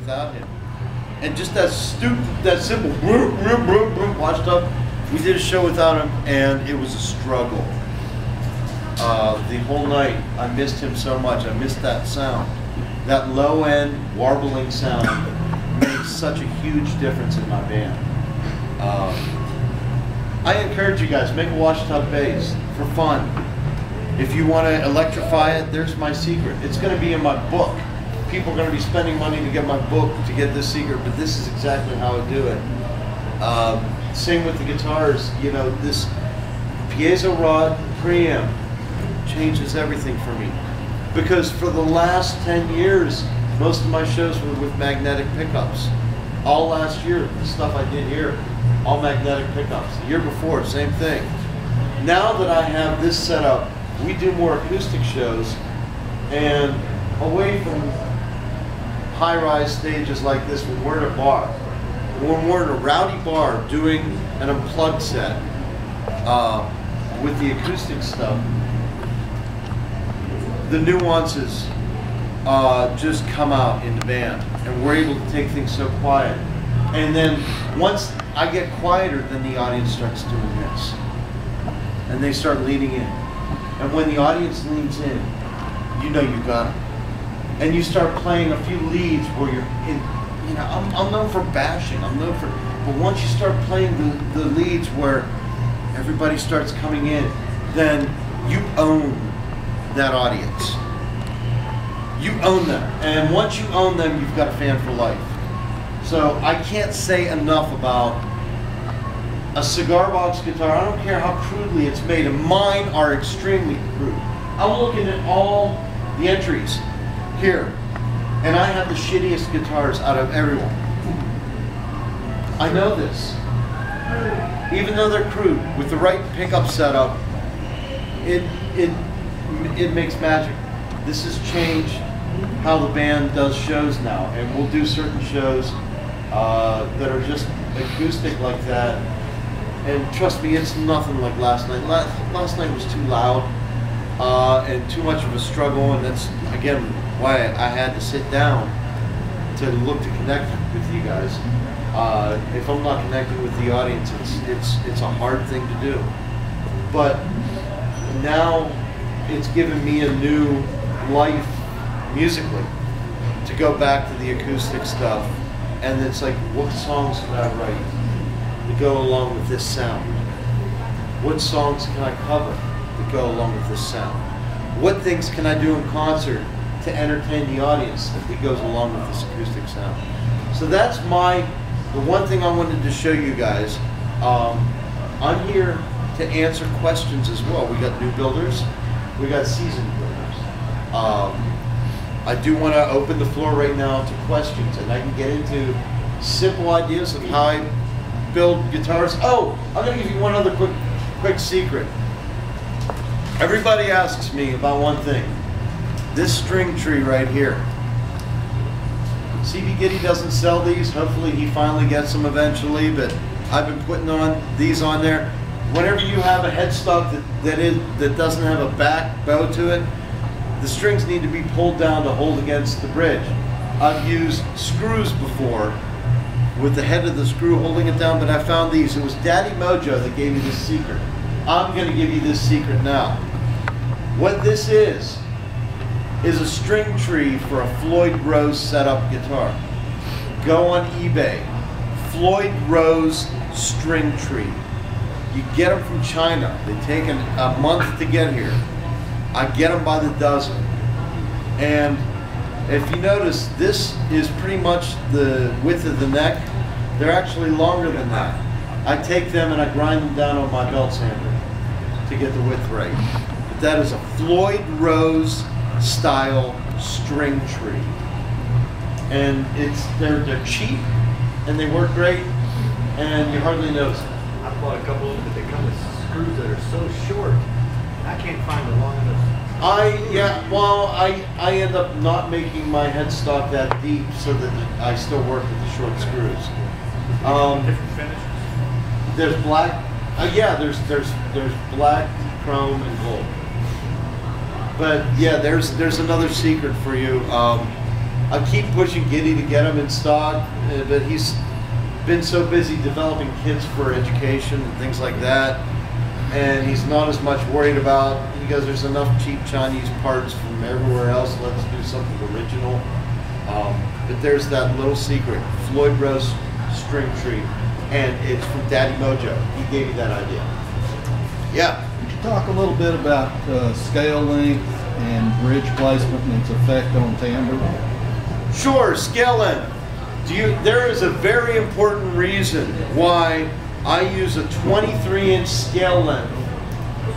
without him. And just that simple washed up. We did a show without him, and it was a struggle. The whole night, I missed him so much. I missed that sound. That low end warbling sound makes such a huge difference in my band. I encourage you guys, make a washtub bass for fun. If you want to electrify it, there's my secret. It's going to be in my book. People are going to be spending money to get my book to get this secret, but this is exactly how I do it. Same with the guitars. You know, this piezo rod preamp changes everything for me. Because for the last 10 years, most of my shows were with magnetic pickups. All last year, the stuff I did here, all magnetic pickups. The year before, same thing. Now that I have this set up, we do more acoustic shows, and away from high-rise stages like this, when we're in a bar, when we're in a rowdy bar doing an unplugged set with the acoustic stuff, the nuances just come out in the band, and we're able to take things so quiet. And then once I get quieter, then the audience starts doing this, and they start leaning in. And when the audience leans in, you know you got it. And you start playing a few leads where you're in. You know, I'm known for bashing. I'm known for, but once you start playing the leads where everybody starts coming in, then you own that audience. You own them, and once you own them, you've got a fan for life. So I can't say enough about a cigar box guitar. I don't care how crudely it's made, and mine are extremely crude. I'm looking at all the entries here, and I have the shittiest guitars out of everyone. I know this. Even though they're crude, with the right pickup setup, it makes magic. This has changed how the band does shows now, and we'll do certain shows that are just acoustic like that. And trust me, it's nothing like last night. Last night was too loud and too much of a struggle, and that's again why I had to sit down to look to connect with you guys. If I'm not connecting with the audience, it's a hard thing to do. But now it's given me a new life musically to go back to the acoustic stuff, and it's like, what songs can I write to go along with this sound? What songs can I cover to go along with this sound? What things can I do in concert to entertain the audience that goes along with this acoustic sound? So that's the one thing I wanted to show you guys. I'm here to answer questions as well. We got new builders, we got seasoned builders. I do want to open the floor right now to questions, and I can get into simple ideas of how I build guitars. Oh, I'm going to give you one other quick secret. Everybody asks me about one thing. This string tree right here. CB Giddy doesn't sell these. Hopefully he finally gets them eventually, but I've been putting these on there. Whenever you have a headstock that doesn't have a back bow to it, the strings need to be pulled down to hold against the bridge. I've used screws before with the head of the screw holding it down, but I found these. It was Daddy Mojo that gave me this secret. I'm going to give you this secret now. What this is a string tree for a Floyd Rose setup guitar. Go on eBay. Floyd Rose string tree. You get them from China. They take a month to get here. I get them by the dozen. And if you notice, this is pretty much the width of the neck. They're actually longer than that. I take them and I grind them down on my belt sander to get the width right. But that is a Floyd Rose style string tree. And they're cheap and they work great, and you hardly notice it. I bought a couple of them, but they come with screws that are so short. I can't find a long enough. I end up not making my headstock that deep so that I still work with the short screws. Different finishes? There's black. Yeah, there's black, chrome, and gold. But yeah, there's another secret for you. I keep pushing Giddy to get them in stock, but he's been so busy developing kits for education and things like that, and he's not as much worried about, he goes, there's enough cheap Chinese parts from everywhere else, let's do something original. But there's that little secret, Floyd Rose string tree, and it's from Daddy Mojo. He gave me that idea. Yeah. Could you talk a little bit about scale length and bridge placement and its effect on timbre? Sure, scale length. There is a very important reason why I use a 23-inch scale length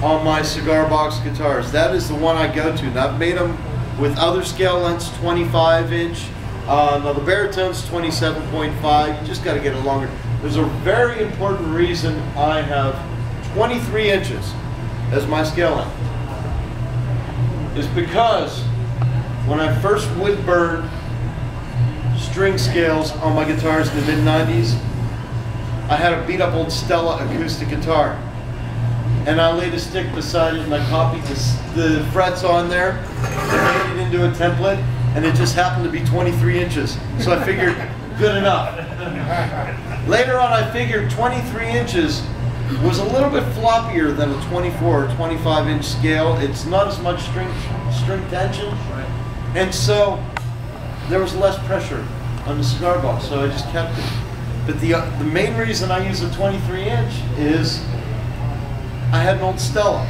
on my cigar box guitars. That is the one I go to. And I've made them with other scale lengths, 25-inch. Now the baritone's 27.5. You just got to get it longer. There's a very important reason I have 23 inches as my scale length. Is because when I first wood burned string scales on my guitars in the mid-90s, I had a beat up old Stella acoustic guitar, and I laid a stick beside it and I copied the frets on there and made it into a template, and it just happened to be 23 inches, so I figured good enough. Later on I figured 23 inches was a little bit floppier than a 24 or 25 inch scale. It's not as much string tension, and so there was less pressure on the cigar box, so I just kept it. But the main reason I use a 23 inch is I had an old Stella,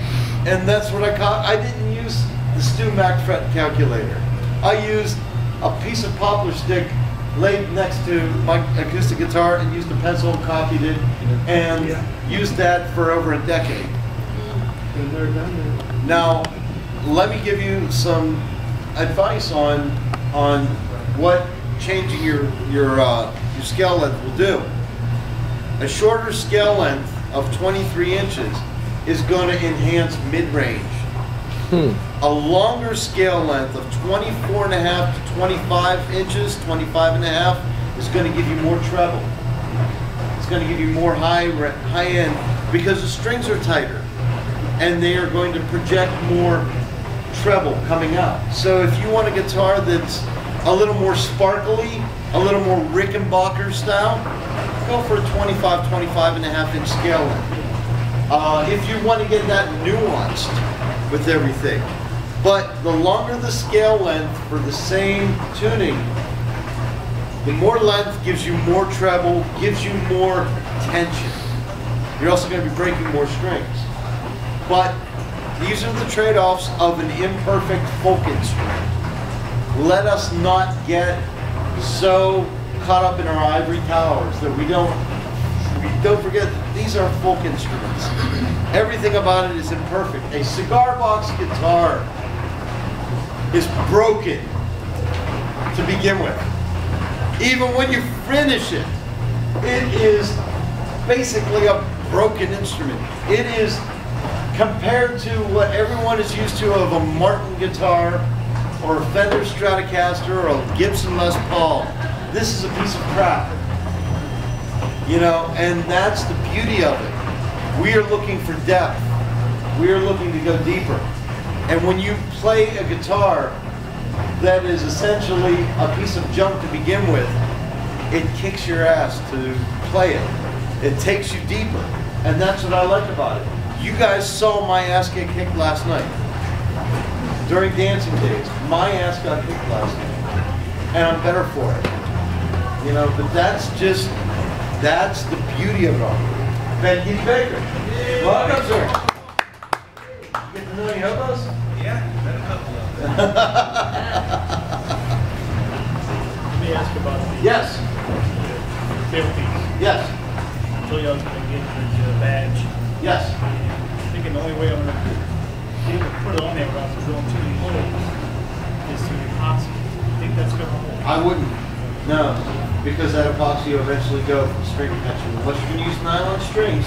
and that's what I caught. I didn't use the Stu Mac fret calculator. I used a piece of poplar stick laid next to my acoustic guitar and used a pencil and copied it, and used that for over a decade. Now, let me give you some advice on what changing your scale length will do. A shorter scale length of 23 inches is going to enhance mid-range. A longer scale length of 24.5 to 25 inches, 25.5, is going to give you more treble. It's going to give you more high end because the strings are tighter and they are going to project more treble coming out. So if you want a guitar that's a little more sparkly, a little more Rickenbacker style, go for a 25.5 inch scale length. If you want to get that nuanced with everything. But the longer the scale length for the same tuning, the more length gives you more treble, gives you more tension. You're also going to be breaking more strings. But these are the trade-offs of an imperfect folk instrument. Let us not get so caught up in our ivory towers that we don't forget that these are folk instruments. Everything about it is imperfect. A cigar box guitar is broken to begin with. Even when you finish it, it is basically a broken instrument. It is, compared to what everyone is used to of a Martin guitar or a Fender Stratocaster or a Gibson Les Paul, this is a piece of crap. You know, and that's the beauty of it. We are looking for depth. We are looking to go deeper. And when you play a guitar that is essentially a piece of junk to begin with, it kicks your ass to play it. It takes you deeper. And that's what I like about it. You guys saw my ass get kicked last night. During dancing days, my ass got kicked last night. And I'm better for it. You know, but that's the beauty of it all. Ben Keith Baker. Welcome, sir. Get to know your hobos? Yeah, met a couple of them. Let me ask about the tailpiece. Yes. I told you I was going to get the badge. Yes. I'm thinking the only way I'm going to be able to put it on there without drilling too many holes is through epoxy. You think that's going to hold? I wouldn't. No. Because that epoxy will eventually go from string tension. Unless you can use nylon strings.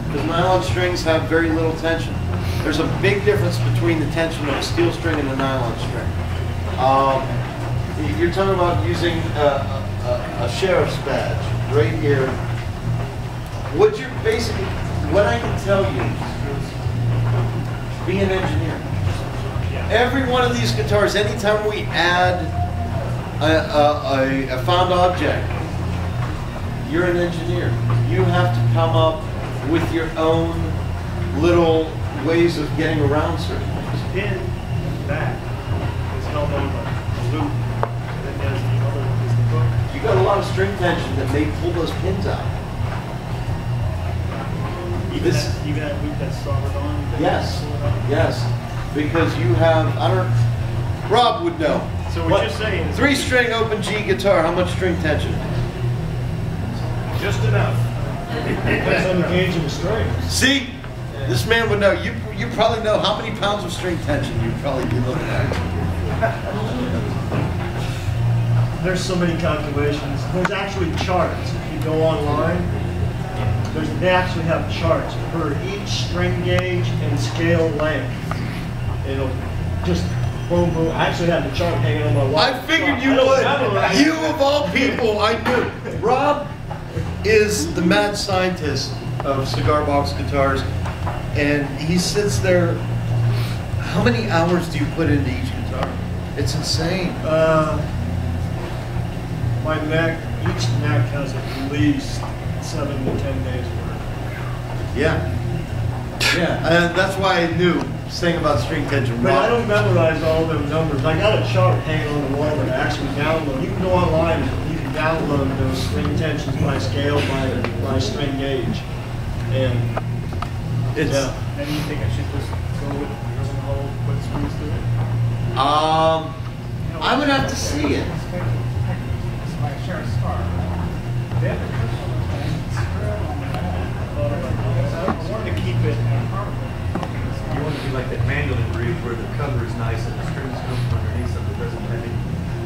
Because nylon strings have very little tension. There's a big difference between the tension of a steel string and a nylon string. You're talking about using a sheriff's badge right here. What you're basically, what I can tell you is be an engineer. Every one of these guitars, anytime we add a found object. You're an engineer. You have to come up with your own little ways of getting around certain things. Pin back is held on a loop, and then there's the other is the hook. You got a lot of string tension that may pull those pins out. Even that loop that's soldered on. Yes, yes, because you have, Rob would know. So what you're saying is 3-string open G guitar, how much string tension? Just enough. depends on the gauge of the string. See, this man would know. You probably know how many pounds of string tension you'd probably be looking at. There's so many calculations. There's actually charts. If you go online, they actually have charts for each string gauge and scale length. It'll just boom, boom. I actually have the chart hanging on my wall. I figured you would. You of all people, I knew. Rob is the mad scientist of cigar box guitars, and he sits there. How many hours do you put into each guitar? It's insane. My neck, each neck has at least 7 to 10 days worth. Yeah. Yeah, and that's why I knew saying about string tension. But I don't memorize all those numbers. I got a chart hanging on the wall that I actually download. You can go online and you can download those string tensions by scale, by string gauge. And It's And you think I should just go with the hole, put screws through it? I would have to see it. I wanted to keep it. You want to be like that mandolin bridge where the cover is nice and the strings come from underneath so it doesn't have any.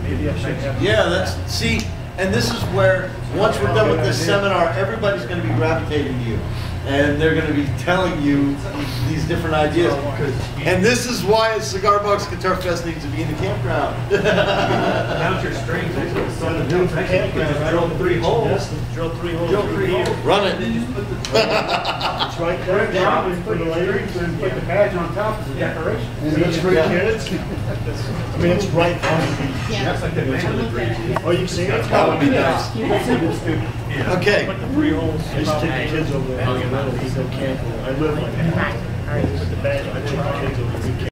Maybe I should have. Yeah, see, and this is where, once we're done with this seminar, everybody's going to be gravitating to you. And they're going to be telling you these different ideas. And this is why a Cigar Box Guitar Fest needs to be in the campground. Mount your strings. That's what So to do for campground, I don't drill 3 holes. Drill 3 holes. Drill 3 holes. Run it. It's right there. Down for the ladies and put the badge on top as a decoration. And that's for kids. I mean, it's right on the. That's like that mandolin bridge. Oh, you've seen it? That would be nice. Okay. Put the 3 holes. I used to take the kids over there. He's so camping. I live like that. Put the badge. I took the kids over there.